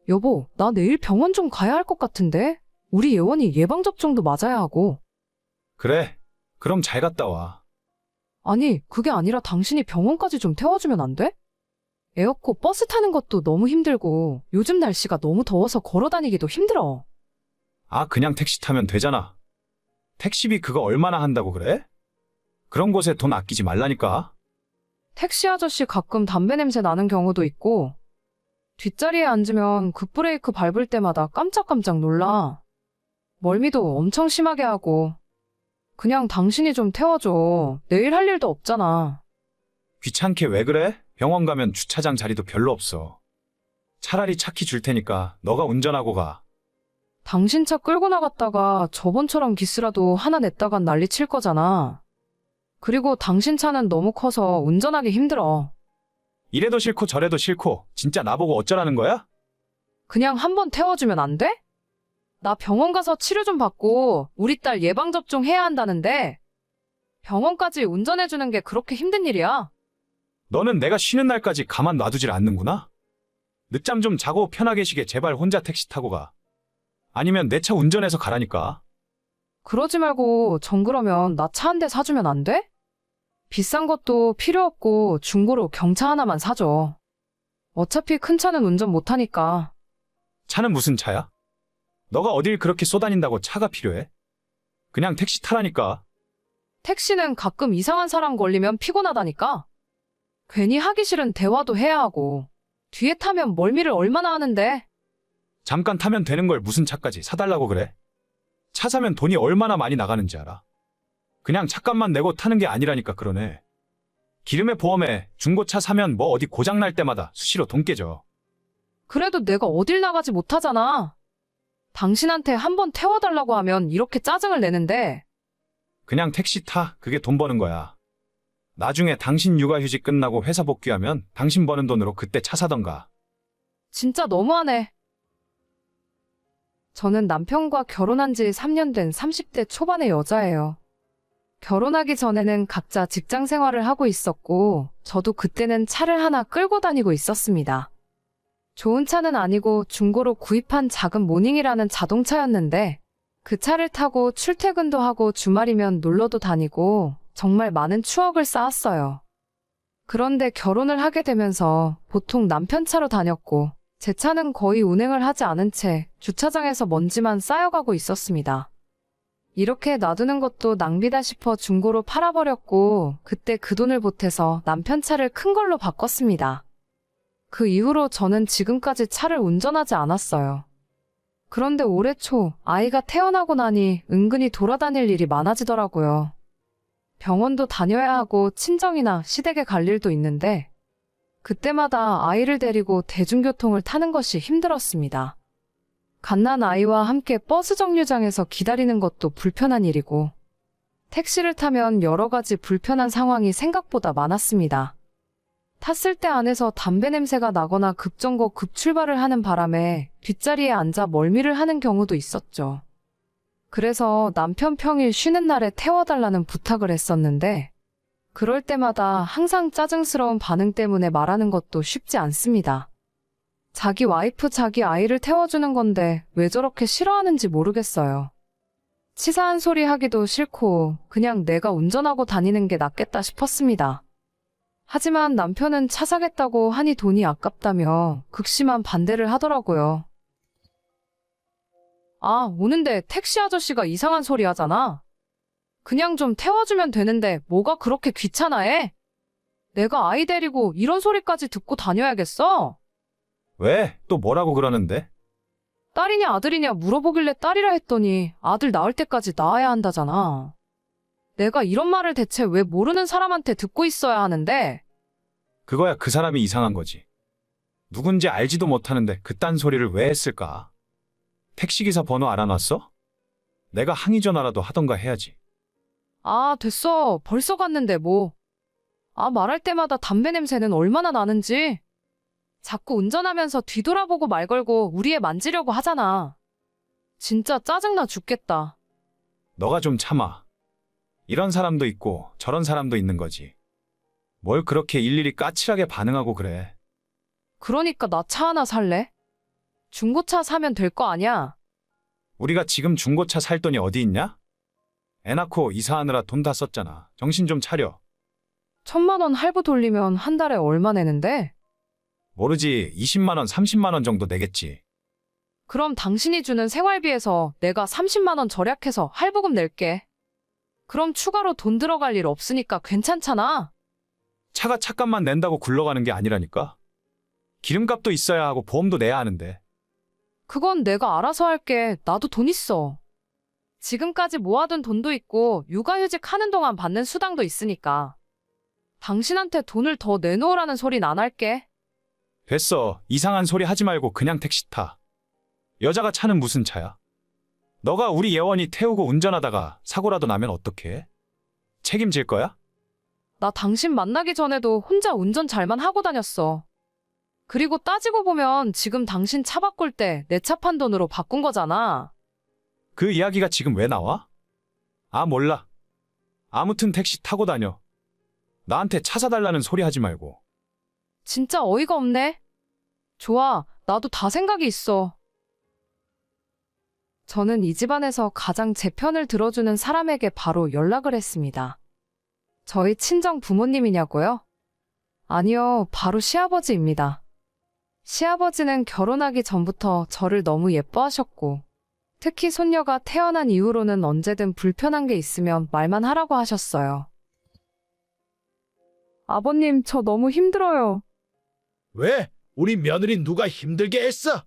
여보, 나 내일 병원 좀 가야 할 것 같은데? 우리 예원이 예방접종도 맞아야 하고. 그래. 그럼 잘 갔다 와. 아니, 그게 아니라 당신이 병원까지 좀 태워주면 안 돼? 애 없고 버스 타는 것도 너무 힘들고 요즘 날씨가 너무 더워서 걸어 다니기도 힘들어. 아, 그냥 택시 타면 되잖아. 택시비 그거 얼마나 한다고 그래? 그런 곳에 돈 아끼지 말라니까. 택시 아저씨 가끔 담배 냄새 나는 경우도 있고 뒷자리에 앉으면 급브레이크 밟을 때마다 깜짝깜짝 놀라. 멀미도 엄청 심하게 하고. 그냥 당신이 좀 태워줘. 내일 할 일도 없잖아. 귀찮게 왜 그래? 병원 가면 주차장 자리도 별로 없어. 차라리 차 키 줄 테니까 너가 운전하고 가. 당신 차 끌고 나갔다가 저번처럼 기스라도 하나 냈다간 난리 칠 거잖아. 그리고 당신 차는 너무 커서 운전하기 힘들어. 이래도 싫고 저래도 싫고 진짜 나보고 어쩌라는 거야? 그냥 한번 태워주면 안 돼? 나 병원 가서 치료 좀 받고 우리 딸 예방접종 해야 한다는데 병원까지 운전해주는 게 그렇게 힘든 일이야? 너는 내가 쉬는 날까지 가만 놔두질 않는구나? 늦잠 좀 자고 편하게 쉬게 제발 혼자 택시 타고 가. 아니면 내 차 운전해서 가라니까. 그러지 말고 전 그러면 나 차 한 대 사주면 안 돼? 비싼 것도 필요 없고 중고로 경차 하나만 사줘. 어차피 큰 차는 운전 못하니까. 차는 무슨 차야? 너가 어딜 그렇게 쏘다닌다고 차가 필요해? 그냥 택시 타라니까. 택시는 가끔 이상한 사람 걸리면 피곤하다니까. 괜히 하기 싫은 대화도 해야 하고. 뒤에 타면 멀미를 얼마나 하는데. 잠깐 타면 되는 걸 무슨 차까지 사달라고 그래? 차 사면 돈이 얼마나 많이 나가는지 알아? 그냥 차값만 내고 타는 게 아니라니까 그러네. 기름에 보험에 중고차 사면 뭐 어디 고장 날 때마다 수시로 돈 깨져. 그래도 내가 어딜 나가지 못하잖아. 당신한테 한번 태워달라고 하면 이렇게 짜증을 내는데. 그냥 택시 타. 그게 돈 버는 거야. 나중에 당신 육아휴직 끝나고 회사 복귀하면 당신 버는 돈으로 그때 차 사던가. 진짜 너무하네. 저는 남편과 결혼한 지 3년 된 30대 초반의 여자예요. 결혼하기 전에는 각자 직장 생활을 하고 있었고, 저도 그때는 차를 하나 끌고 다니고 있었습니다. 좋은 차는 아니고 중고로 구입한 작은 모닝이라는 자동차였는데, 그 차를 타고 출퇴근도 하고 주말이면 놀러도 다니고, 정말 많은 추억을 쌓았어요. 그런데 결혼을 하게 되면서 보통 남편 차로 다녔고, 제 차는 거의 운행을 하지 않은 채 주차장에서 먼지만 쌓여가고 있었습니다. 이렇게 놔두는 것도 낭비다 싶어 중고로 팔아버렸고 그때 그 돈을 보태서 남편 차를 큰 걸로 바꿨습니다. 그 이후로 저는 지금까지 차를 운전하지 않았어요. 그런데 올해 초 아이가 태어나고 나니 은근히 돌아다닐 일이 많아지더라고요. 병원도 다녀야 하고 친정이나 시댁에 갈 일도 있는데 그때마다 아이를 데리고 대중교통을 타는 것이 힘들었습니다. 갓난 아이와 함께 버스 정류장에서 기다리는 것도 불편한 일이고 택시를 타면 여러 가지 불편한 상황이 생각보다 많았습니다. 탔을 때 안에서 담배 냄새가 나거나 급정거 급출발을 하는 바람에 뒷자리에 앉아 멀미를 하는 경우도 있었죠. 그래서 남편 평일 쉬는 날에 태워달라는 부탁을 했었는데 그럴 때마다 항상 짜증스러운 반응 때문에 말하는 것도 쉽지 않습니다. 자기 와이프 자기 아이를 태워주는 건데 왜 저렇게 싫어하는지 모르겠어요. 치사한 소리 하기도 싫고 그냥 내가 운전하고 다니는 게 낫겠다 싶었습니다. 하지만 남편은 차 사겠다고 하니 돈이 아깝다며 극심한 반대를 하더라고요. 아, 오는데 택시 아저씨가 이상한 소리 하잖아. 그냥 좀 태워주면 되는데 뭐가 그렇게 귀찮아해? 내가 아이 데리고 이런 소리까지 듣고 다녀야겠어? 왜? 또 뭐라고 그러는데? 딸이냐 아들이냐 물어보길래 딸이라 했더니 아들 낳을 때까지 낳아야 한다잖아. 내가 이런 말을 대체 왜 모르는 사람한테 듣고 있어야 하는데? 그거야 그 사람이 이상한 거지. 누군지 알지도 못하는데 그딴 소리를 왜 했을까? 택시기사 번호 알아놨어? 내가 항의 전화라도 하던가 해야지. 아, 됐어. 벌써 갔는데 뭐. 아, 말할 때마다 담배 냄새는 얼마나 나는지. 자꾸 운전하면서 뒤돌아보고 말 걸고 우리 애 만지려고 하잖아. 진짜 짜증나 죽겠다. 너가 좀 참아. 이런 사람도 있고 저런 사람도 있는 거지. 뭘 그렇게 일일이 까칠하게 반응하고 그래. 그러니까 나 차 하나 살래? 중고차 사면 될 거 아니야? 우리가 지금 중고차 살 돈이 어디 있냐? 애 낳고 이사하느라 돈 다 썼잖아. 정신 좀 차려. 1,000만 원 할부 돌리면 한 달에 얼마 내는데? 모르지. 20만 원, 30만 원 정도 내겠지. 그럼 당신이 주는 생활비에서 내가 30만 원 절약해서 할부금 낼게. 그럼 추가로 돈 들어갈 일 없으니까 괜찮잖아. 차가 차값만 낸다고 굴러가는 게 아니라니까. 기름값도 있어야 하고 보험도 내야 하는데. 그건 내가 알아서 할게. 나도 돈 있어. 지금까지 모아둔 돈도 있고 육아휴직 하는 동안 받는 수당도 있으니까. 당신한테 돈을 더 내놓으라는 소린 안 할게. 됐어. 이상한 소리 하지 말고 그냥 택시 타. 여자가 차는 무슨 차야? 너가 우리 예원이 태우고 운전하다가 사고라도 나면 어떡해? 책임질 거야? 나 당신 만나기 전에도 혼자 운전 잘만 하고 다녔어. 그리고 따지고 보면 지금 당신 차 바꿀 때 내 차 판 돈으로 바꾼 거잖아. 그 이야기가 지금 왜 나와? 아, 몰라. 아무튼 택시 타고 다녀. 나한테 차 사달라는 소리 하지 말고. 진짜 어이가 없네. 좋아, 나도 다 생각이 있어. 저는 이 집안에서 가장 제 편을 들어주는 사람에게 바로 연락을 했습니다. 저희 친정 부모님이냐고요? 아니요, 바로 시아버지입니다. 시아버지는 결혼하기 전부터 저를 너무 예뻐하셨고, 특히 손녀가 태어난 이후로는 언제든 불편한 게 있으면 말만 하라고 하셨어요. 아버님, 저 너무 힘들어요. 왜? 우리 며느리 누가 힘들게 했어?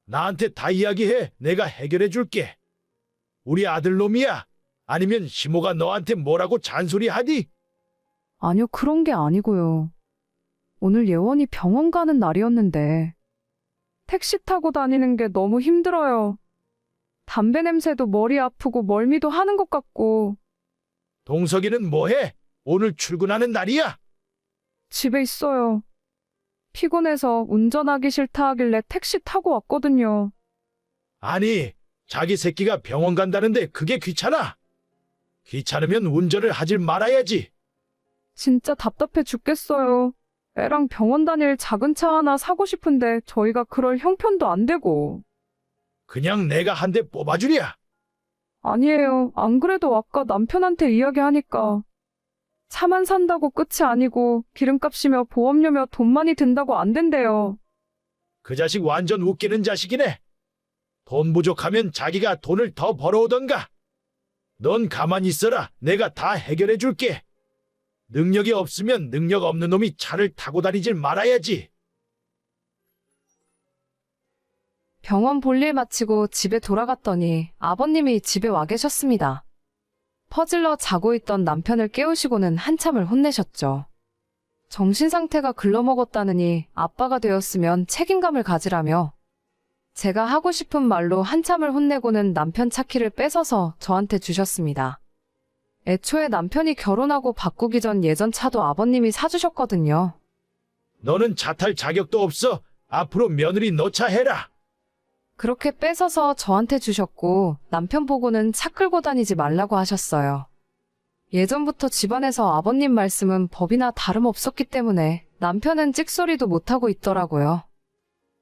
나한테 다 이야기해. 내가 해결해 줄게. 우리 아들놈이야? 아니면 시모가 너한테 뭐라고 잔소리하니? 아니요, 그런 게 아니고요. 오늘 예원이 병원 가는 날이었는데 택시 타고 다니는 게 너무 힘들어요. 담배 냄새도 머리 아프고 멀미도 하는 것 같고. 동석이는 뭐해? 오늘 출근하는 날이야? 집에 있어요. 피곤해서 운전하기 싫다 하길래 택시 타고 왔거든요. 아니, 자기 새끼가 병원 간다는데 그게 귀찮아? 귀찮으면 운전을 하질 말아야지. 진짜 답답해 죽겠어요. 애랑 병원 다닐 작은 차 하나 사고 싶은데 저희가 그럴 형편도 안 되고. 그냥 내가 한 대 뽑아주랴. 아니에요. 안 그래도 아까 남편한테 이야기하니까 차만 산다고 끝이 아니고 기름값이며 보험료며 돈 많이 든다고 안 된대요. 그 자식 완전 웃기는 자식이네. 돈 부족하면 자기가 돈을 더 벌어오던가. 넌 가만히 있어라. 내가 다 해결해 줄게. 능력이 없으면 능력 없는 놈이 차를 타고 다니질 말아야지. 병원 볼일 마치고 집에 돌아갔더니 아버님이 집에 와 계셨습니다. 퍼질러 자고 있던 남편을 깨우시고는 한참을 혼내셨죠. 정신 상태가 글러먹었다느니 아빠가 되었으면 책임감을 가지라며 제가 하고 싶은 말로 한참을 혼내고는 남편 차 키를 뺏어서 저한테 주셨습니다. 애초에 남편이 결혼하고 바꾸기 전 예전 차도 아버님이 사주셨거든요. 너는 차 탈 자격도 없어. 앞으로 며느리 너 차 해라. 그렇게 뺏어서 저한테 주셨고 남편 보고는 차 끌고 다니지 말라고 하셨어요. 예전부터 집안에서 아버님 말씀은 법이나 다름없었기 때문에 남편은 찍소리도 못하고 있더라고요.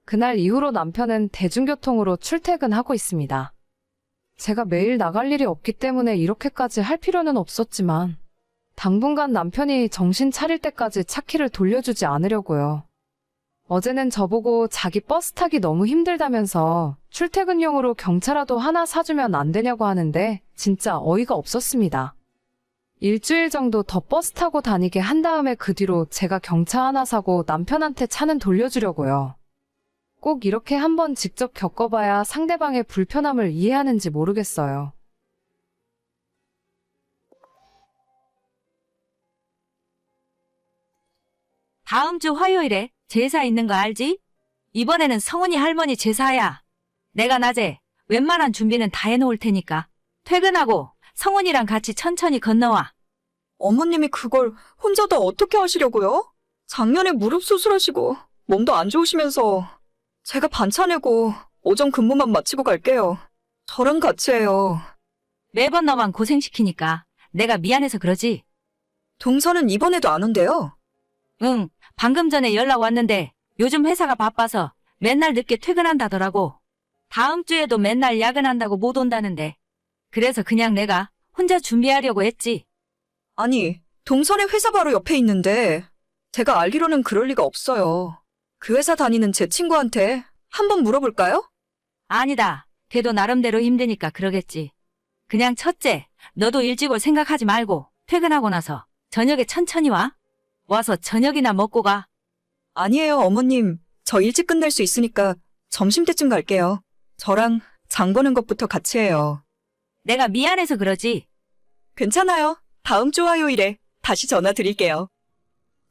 그날 이후로 남편은 대중교통으로 출퇴근하고 있습니다. 제가 매일 나갈 일이 없기 때문에 이렇게까지 할 필요는 없었지만 당분간 남편이 정신 차릴 때까지 차 키를 돌려주지 않으려고요. 어제는 저보고 자기 버스 타기 너무 힘들다면서 출퇴근용으로 경차라도 하나 사주면 안 되냐고 하는데 진짜 어이가 없었습니다. 일주일 정도 더 버스 타고 다니게 한 다음에 그 뒤로 제가 경차 하나 사고 남편한테 차는 돌려주려고요. 꼭 이렇게 한번 직접 겪어봐야 상대방의 불편함을 이해하는지 모르겠어요. 다음 주 화요일에 제사 있는 거 알지? 이번에는 성은이 할머니 제사야. 내가 낮에 웬만한 준비는 다 해놓을 테니까 퇴근하고 성은이랑 같이 천천히 건너와. 어머님이 그걸 혼자 다 어떻게 하시려고요? 작년에 무릎 수술하시고 몸도 안 좋으시면서 제가 반차 내고 오전 근무만 마치고 갈게요. 저랑 같이 해요. 매번 너만 고생시키니까 내가 미안해서 그러지. 동서는 이번에도 안 온대요. 응, 방금 전에 연락 왔는데 요즘 회사가 바빠서 맨날 늦게 퇴근한다더라고. 다음 주에도 맨날 야근한다고 못 온다는데. 그래서 그냥 내가 혼자 준비하려고 했지. 아니, 동선의 회사 바로 옆에 있는데 제가 알기로는 그럴 리가 없어요. 그 회사 다니는 제 친구한테 한번 물어볼까요? 아니다. 걔도 나름대로 힘드니까 그러겠지. 그냥 첫째, 너도 일찍 올 생각하지 말고 퇴근하고 나서 저녁에 천천히 와. 와서 저녁이나 먹고 가. 아니에요, 어머님. 저 일찍 끝낼 수 있으니까 점심때쯤 갈게요. 저랑 장 보는 것부터 같이 해요. 내가 미안해서 그러지. 괜찮아요. 다음 주 화요일에 다시 전화 드릴게요.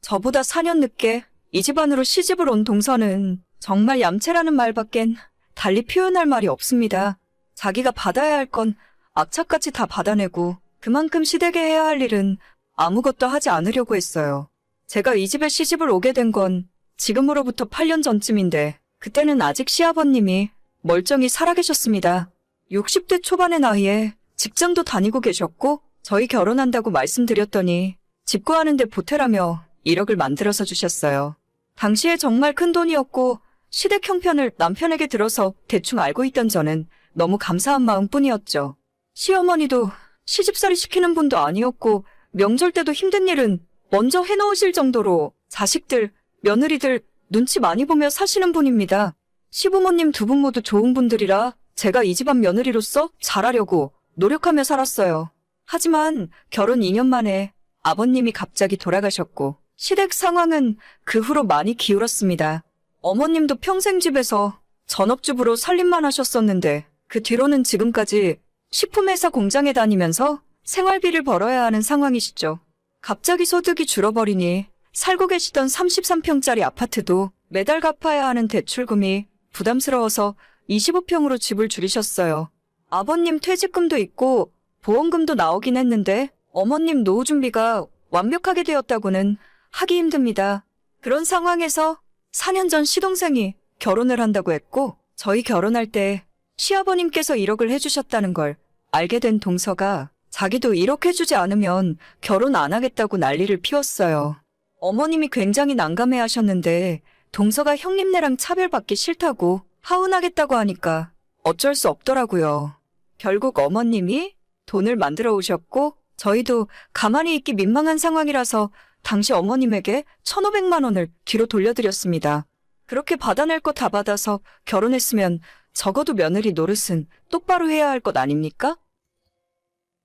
저보다 4년 늦게 이 집안으로 시집을 온 동서는 정말 얌체라는 말밖엔 달리 표현할 말이 없습니다. 자기가 받아야 할 건 악착같이 다 받아내고 그만큼 시댁에 해야 할 일은 아무것도 하지 않으려고 했어요. 제가 이 집에 시집을 오게 된 건 지금으로부터 8년 전쯤인데 그때는 아직 시아버님이 멀쩡히 살아계셨습니다. 60대 초반의 나이에 직장도 다니고 계셨고 저희 결혼한다고 말씀드렸더니 집 구하는데 보태라며 1억을 만들어서 주셨어요. 당시에 정말 큰 돈이었고 시댁 형편을 남편에게 들어서 대충 알고 있던 저는 너무 감사한 마음뿐이었죠. 시어머니도 시집살이 시키는 분도 아니었고 명절 때도 힘든 일은 먼저 해놓으실 정도로 자식들, 며느리들 눈치 많이 보며 사시는 분입니다. 시부모님 두 분 모두 좋은 분들이라 제가 이 집안 며느리로서 잘하려고 노력하며 살았어요. 하지만 결혼 2년 만에 아버님이 갑자기 돌아가셨고 시댁 상황은 그 후로 많이 기울었습니다. 어머님도 평생 집에서 전업주부로 살림만 하셨었는데 그 뒤로는 지금까지 식품회사 공장에 다니면서 생활비를 벌어야 하는 상황이시죠. 갑자기 소득이 줄어버리니 살고 계시던 33평짜리 아파트도 매달 갚아야 하는 대출금이 부담스러워서 25평으로 집을 줄이셨어요. 아버님 퇴직금도 있고 보험금도 나오긴 했는데 어머님 노후 준비가 완벽하게 되었다고는 하기 힘듭니다. 그런 상황에서 4년 전 시동생이 결혼을 한다고 했고 저희 결혼할 때 시아버님께서 1억을 해주셨다는 걸 알게 된 동서가 자기도 1억 해주지 않으면 결혼 안 하겠다고 난리를 피웠어요. 어머님이 굉장히 난감해 하셨는데 동서가 형님네랑 차별받기 싫다고 하운하겠다고 하니까 어쩔 수 없더라고요. 결국 어머님이 돈을 만들어 오셨고 저희도 가만히 있기 민망한 상황이라서 당시 어머님에게 1,500만 원을 뒤로 돌려드렸습니다. 그렇게 받아낼 거 다 받아서 결혼했으면 적어도 며느리 노릇은 똑바로 해야 할 것 아닙니까?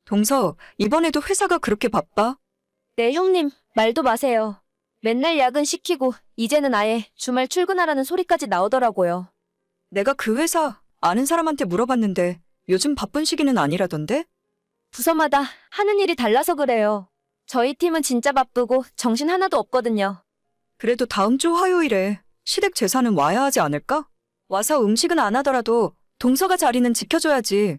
동서, 이번에도 회사가 그렇게 바빠? 네, 형님, 말도 마세요. 맨날 야근 시키고 이제는 아예 주말 출근하라는 소리까지 나오더라고요. 내가 그 회사 아는 사람한테 물어봤는데 요즘 바쁜 시기는 아니라던데? 부서마다 하는 일이 달라서 그래요. 저희 팀은 진짜 바쁘고 정신 하나도 없거든요. 그래도 다음 주 화요일에 시댁 제사는 와야 하지 않을까? 와서 음식은 안 하더라도 동서가 자리는 지켜줘야지.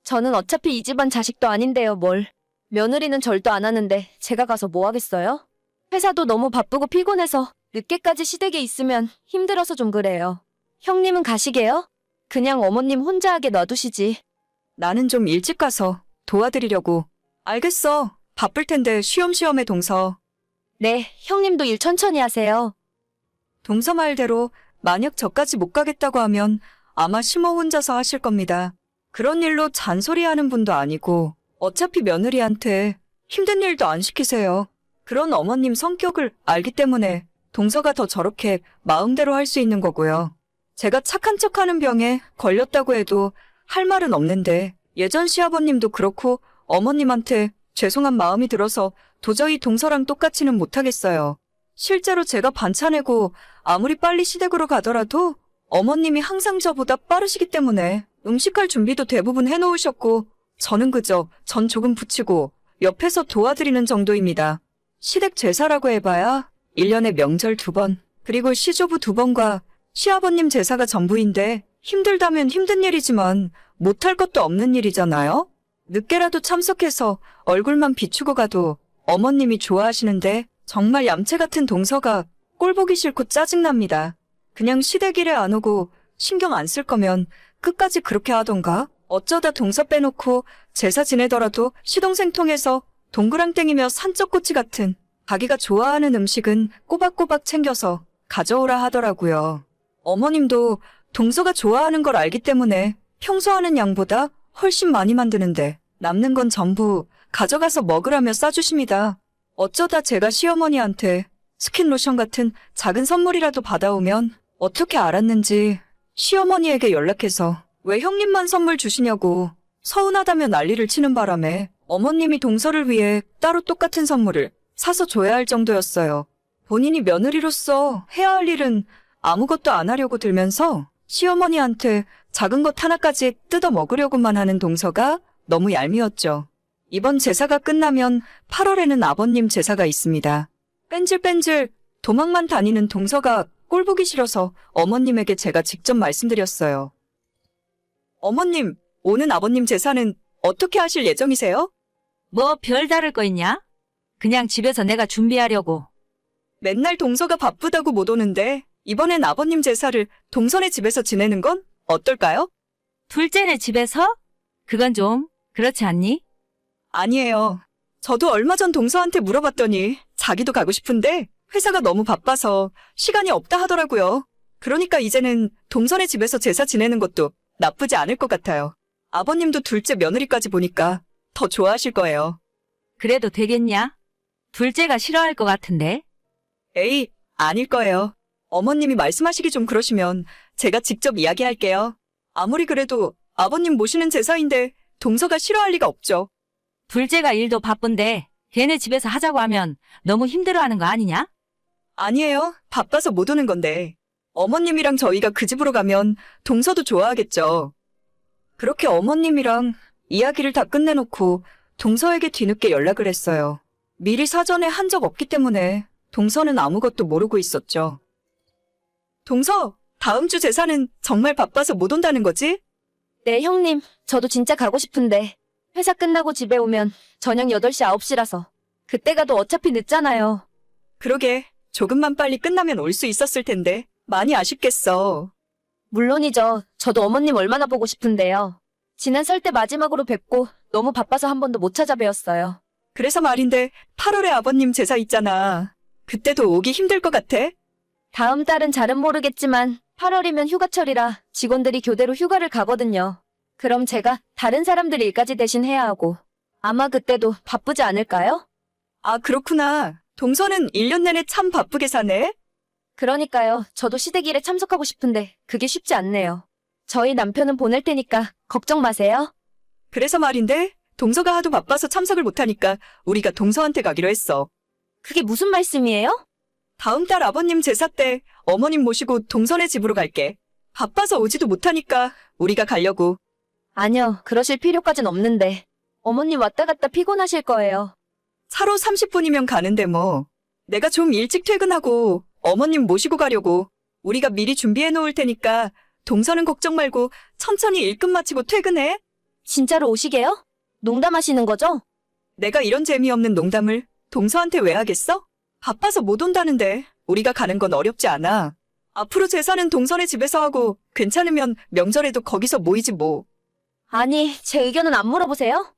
저는 어차피 이 집안 자식도 아닌데요, 뭘. 며느리는 절도 안 하는데 제가 가서 뭐 하겠어요? 회사도 너무 바쁘고 피곤해서 늦게까지 시댁에 있으면 힘들어서 좀 그래요. 형님은 가시게요? 그냥 어머님 혼자 하게 놔두시지. 나는 좀 일찍 가서 도와드리려고. 알겠어. 바쁠 텐데 쉬엄쉬엄해 동서. 네, 형님도 일 천천히 하세요. 동서 말대로 만약 저까지 못 가겠다고 하면 아마 시모 혼자서 하실 겁니다. 그런 일로 잔소리하는 분도 아니고 어차피 며느리한테 힘든 일도 안 시키세요. 그런 어머님 성격을 알기 때문에 동서가 더 저렇게 마음대로 할 수 있는 거고요. 제가 착한 척하는 병에 걸렸다고 해도 할 말은 없는데 예전 시아버님도 그렇고 어머님한테 죄송한 마음이 들어서 도저히 동서랑 똑같이는 못하겠어요. 실제로 제가 반찬내고 아무리 빨리 시댁으로 가더라도 어머님이 항상 저보다 빠르시기 때문에 음식할 준비도 대부분 해놓으셨고 저는 그저 전 조금 부치고 옆에서 도와드리는 정도입니다. 시댁 제사라고 해봐야 1년에 명절 2번, 그리고 시조부 2번과 시아버님 제사가 전부인데 힘들다면 힘든 일이지만 못할 것도 없는 일이잖아요? 늦게라도 참석해서 얼굴만 비추고 가도 어머님이 좋아하시는데 정말 얌체 같은 동서가 꼴보기 싫고 짜증납니다. 그냥 시댁 일에 안 오고 신경 안 쓸 거면 끝까지 그렇게 하던가? 어쩌다 동서 빼놓고 제사 지내더라도 시동생 통해서 동그랑땡이며 산적꼬치 같은 자기가 좋아하는 음식은 꼬박꼬박 챙겨서 가져오라 하더라고요. 어머님도 동서가 좋아하는 걸 알기 때문에 평소 하는 양보다 훨씬 많이 만드는데 남는 건 전부 가져가서 먹으라며 싸주십니다. 어쩌다 제가 시어머니한테 스킨로션 같은 작은 선물이라도 받아오면 어떻게 알았는지 시어머니에게 연락해서 왜 형님만 선물 주시냐고 서운하다며 난리를 치는 바람에 어머님이 동서를 위해 따로 똑같은 선물을 사서 줘야 할 정도였어요. 본인이 며느리로서 해야 할 일은 아무것도 안 하려고 들면서 시어머니한테 작은 것 하나까지 뜯어 먹으려고만 하는 동서가 너무 얄미웠죠. 이번 제사가 끝나면 8월에는 아버님 제사가 있습니다. 뺀질뺀질 도망만 다니는 동서가 꼴보기 싫어서 어머님에게 제가 직접 말씀드렸어요. 어머님, 오는 아버님 제사는 어떻게 하실 예정이세요? 뭐 별다를 거 있냐? 그냥 집에서 내가 준비하려고. 맨날 동서가 바쁘다고 못 오는데 이번엔 아버님 제사를 동선의 집에서 지내는 건 어떨까요? 둘째네 집에서? 그건 좀 그렇지 않니? 아니에요. 저도 얼마 전 동서한테 물어봤더니 자기도 가고 싶은데 회사가 너무 바빠서 시간이 없다 하더라고요. 그러니까 이제는 동선의 집에서 제사 지내는 것도 나쁘지 않을 것 같아요. 아버님도 둘째 며느리까지 보니까 더 좋아하실 거예요. 그래도 되겠냐? 둘째가 싫어할 것 같은데. 에이, 아닐 거예요. 어머님이 말씀하시기 좀 그러시면 제가 직접 이야기할게요. 아무리 그래도 아버님 모시는 제사인데 동서가 싫어할 리가 없죠. 둘째가 일도 바쁜데 걔네 집에서 하자고 하면 너무 힘들어하는 거 아니냐? 아니에요. 바빠서 못 오는 건데. 어머님이랑 저희가 그 집으로 가면 동서도 좋아하겠죠. 그렇게 어머님이랑 이야기를 다 끝내놓고 동서에게 뒤늦게 연락을 했어요. 미리 사전에 한 적 없기 때문에 동서는 아무것도 모르고 있었죠. 동서, 다음 주 제사는 정말 바빠서 못 온다는 거지? 네, 형님. 저도 진짜 가고 싶은데 회사 끝나고 집에 오면 저녁 8시, 9시라서 그때 가도 어차피 늦잖아요. 그러게, 조금만 빨리 끝나면 올 수 있었을 텐데 많이 아쉽겠어. 물론이죠. 저도 어머님 얼마나 보고 싶은데요. 지난 설 때 마지막으로 뵙고 너무 바빠서 한 번도 못 찾아뵈었어요. 그래서 말인데 8월에 아버님 제사 있잖아. 그때도 오기 힘들 것 같아? 다음 달은 잘은 모르겠지만 8월이면 휴가철이라 직원들이 교대로 휴가를 가거든요. 그럼 제가 다른 사람들 일까지 대신 해야 하고 아마 그때도 바쁘지 않을까요? 아, 그렇구나. 동서는 1년 내내 참 바쁘게 사네. 그러니까요. 저도 시댁일에 참석하고 싶은데 그게 쉽지 않네요. 저희 남편은 보낼 테니까 걱정 마세요. 그래서 말인데 동서가 하도 바빠서 참석을 못하니까 우리가 동서한테 가기로 했어. 그게 무슨 말씀이에요? 다음 달 아버님 제사 때 어머님 모시고 동선의 집으로 갈게. 바빠서 오지도 못하니까 우리가 가려고. 아니요. 그러실 필요까진 없는데. 어머님 왔다 갔다 피곤하실 거예요. 차로 30분이면 가는데 뭐. 내가 좀 일찍 퇴근하고 어머님 모시고 가려고. 우리가 미리 준비해 놓을 테니까 동서는 걱정 말고 천천히 일 끝 마치고 퇴근해. 진짜로 오시게요? 농담하시는 거죠? 내가 이런 재미없는 농담을 동서한테 왜 하겠어? 바빠서 못 온다는데 우리가 가는 건 어렵지 않아. 앞으로 제사는 동선의 집에서 하고 괜찮으면 명절에도 거기서 모이지 뭐. 아니, 제 의견은 안 물어보세요?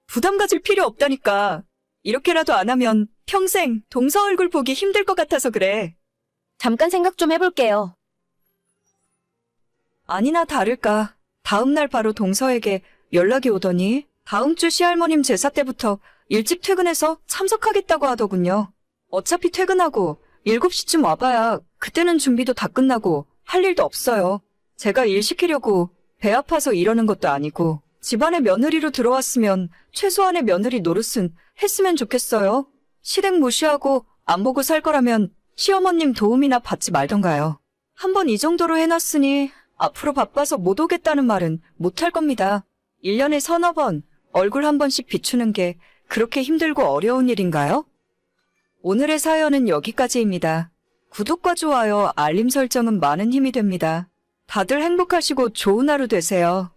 부담 가질 필요 없다니까. 이렇게라도 안 하면 평생 동서 얼굴 보기 힘들 것 같아서 그래. 잠깐 생각 좀 해볼게요. 아니나 다를까. 다음 날 바로 동서에게 연락이 오더니 다음 주 시할머님 제사 때부터 일찍 퇴근해서 참석하겠다고 하더군요. 어차피 퇴근하고 7시쯤 와봐야 그때는 준비도 다 끝나고 할 일도 없어요. 제가 일 시키려고 배 아파서 이러는 것도 아니고 집안에 며느리로 들어왔으면 최소한의 며느리 노릇은 했으면 좋겠어요. 시댁 무시하고 안 보고 살 거라면 시어머님 도움이나 받지 말던가요. 한번 이 정도로 해놨으니 앞으로 바빠서 못 오겠다는 말은 못할 겁니다. 1년에 서너 번 얼굴 한 번씩 비추는 게 그렇게 힘들고 어려운 일인가요? 오늘의 사연은 여기까지입니다. 구독과 좋아요, 알림 설정은 많은 힘이 됩니다. 다들 행복하시고 좋은 하루 되세요.